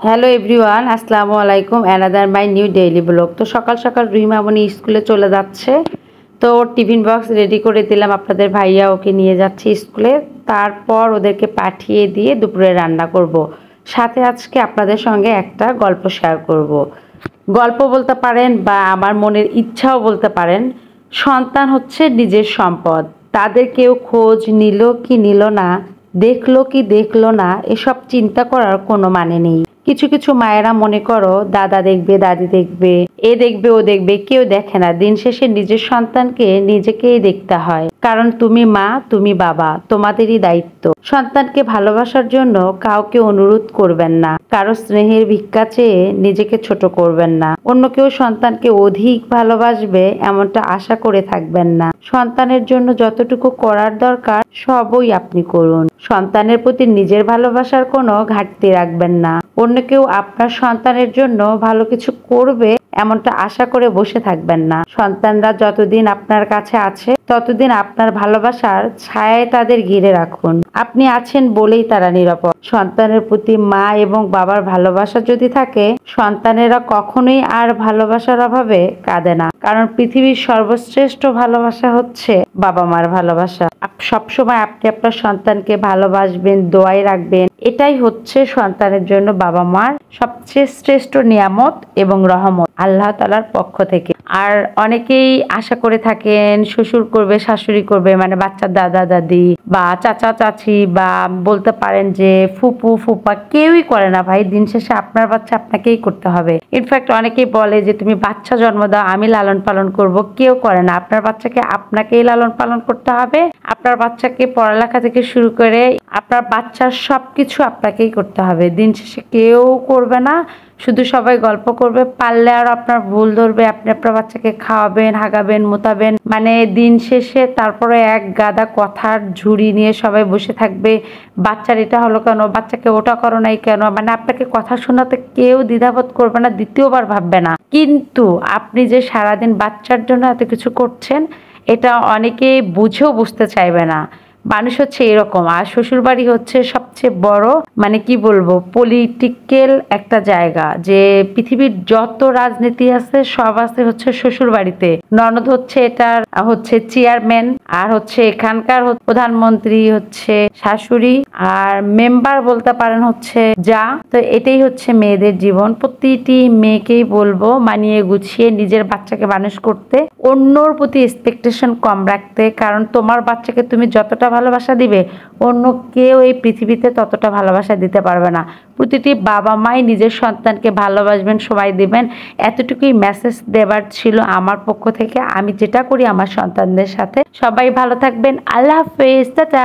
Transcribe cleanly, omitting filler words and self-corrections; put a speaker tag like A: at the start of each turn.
A: Hello everyone, আসসালামু আলাইকুম। Another my new daily blog. তো সকাল সকাল রুহিমামনি স্কুলে চলে যাচ্ছে, তো টিফিন বক্স রেডি করে দিলাম। আপনাদের ভাইয়া ওকে নিয়ে যাচ্ছে স্কুলে, তারপর ওদেরকে পাঠিয়ে দিয়ে দুপুরে রান্না করব। সাথে আজকে আপনাদের সঙ্গে একটা গল্প শেয়ার করব। গল্প বলতে পারেন বা আমার মনের ইচ্ছাও বলতে পারেন। সন্তান হচ্ছে নিজের সম্পদ। তাদের কেউ খোঁজ নিল কি নিল না, দেখলো কি দেখলো না, এসব চিন্তা করার কোনো মানে নেই। কিছু কিছু মায়েরা মনে করো দাদা দেখবে, দাদি দেখবে, এ দেখবে, ও দেখবে, কেউ দেখে না। দিন শেষে নিজের সন্তানকে নিজেকেই দেখতে হয়, কারণ তুমি মা, তুমি বাবা, তোমাদেরই দায়িত্ব। সন্তানকে ভালোবাসার জন্য কাউকে অনুরোধ করবেন না, কারো স্নেহের ভিক্ষা চেয়ে নিজেকে ছোট করবেন না। অন্য কেউ সন্তানকে অধিক ভালোবাসবে এমনটা আশা করে থাকবেন না। সন্তানের জন্য যতটুকু করার দরকার সবই আপনি করুন। সন্তানের প্রতি নিজের ভালোবাসার কোনো ঘাটতি রাখবেন না। অন্য কেউ আপনার সন্তানের জন্য ভালো কিছু করবে এমনটা আশা করে বসে থাকবেন না। সন্তানরা যতদিন আপনার কাছে আছে ততদিন আপনার ভালোবাসার ছায়ায় তাদের ঘিরে রাখুন। আপনি আছেন বলেই তারা নিরাপদ। সন্তানের প্রতি মা এবং বাবার ভালোবাসা যদি থাকে, সন্তানেরা কখনোই আর ভালোবাসার অভাবে কাঁদে না, কারণ পৃথিবীর সর্বশ্রেষ্ঠ ভালোবাসা হচ্ছে বাবা মার ভালোবাসা। সবসময় আপনি আপনার সন্তানকে ভালোবাসবেন, দোয়ায় রাখবেন। এটাই হচ্ছে সন্তানের জন্য বাবা মার সবচেয়ে শ্রেষ্ঠ নিয়ামত এবং রহমত আল্লাহ তাআলার পক্ষ থেকে। আর অনেকেই আশা করে থাকেন শ্বশুর করবে, শাশুড়ি করবে, মানে বাচ্চার দাদা দাদি বা চাচা চাচি বা বলতে পারেন যে ফুপু ফুপা, কেউই করে না ভাই। দিন শেষে আপনার বাচ্চা আপনাকেই করতে হবে। ইনফ্যাক্ট অনেকেই বলে যে তুমি বাচ্চা জন্ম দাও, আমি লালন পালন করব। কেউ করে না। আপনার বাচ্চাকে আপনাকেই লালন পালন করতে হবে। আপনার বাচ্চাকে পড়ালেখা থেকে শুরু করে আপনার বাচ্চার সবকিছু আপনাকেই করতে হবে। দিন শেষে কেউ করবে না, শুধু সবাই গল্প করবে। পারলে আর আপনার ভুল ধরবে, আপনি আপনার বাচ্চাকে খাওয়াবেন, হাগাবেন, মোতাবেন, মানে দিন শেষে তারপরে এক গাদা কথার ঝুড়ি নিয়ে সবাই বসে থাকবে। বাচ্চার এটা হলো কেন, বাচ্চাকে ওটা করো নাই কেন, মানে আপনাকে কথা শোনাতে কেউ দ্বিধাবোধ করবে না, দ্বিতীয়বার ভাববে না। কিন্তু আপনি যে সারাদিন বাচ্চার জন্য এত কিছু করছেন, এটা অনেকে বুঝেও বুঝতে চাইবে না। মানুষ হচ্ছে এরকম। আর শ্বশুরবাড়ি হচ্ছে সবচেয়ে বড়, মানে কি বলবো, পলিটিক্যাল একটা জায়গা। যে পৃথিবীর যত রাজনীতি আছে সব আছে হচ্ছে শ্বশুরবাড়িতে। ননদ হচ্ছে এটার হচ্ছে চেয়ারম্যান, আর হচ্ছে এখানকার প্রধানমন্ত্রী হচ্ছে শাশুড়ি, আর মেম্বার বলতে পারেন হচ্ছে যা। তো এটাই হচ্ছে মেয়েদের জীবন। প্রতিটি মেয়েকেই বলবো মানিয়ে গুছিয়ে নিজের বাচ্চাকে মানুষ করতে, অন্যর প্রতি এক্সপেকটেশন কম রাখতে। কারণ তোমার বাচ্চাকে তুমি যতটা ভালোবাসা দিবে, অন্য কেউ এই পৃথিবীতে ততটা ভালোবাসা দিতে পারবে না। প্রতিটি বাবা মাই নিজের সন্তানকে ভালোবাসবেন, সময় দিবেন। এতটুকুই মেসেজ দেবার ছিল আমার পক্ষ থেকে। আমি যেটা করি আমার সন্তানদের সাথে। সবাই ভালো থাকবেন। আল্লাহ হাফেজ, টাটা।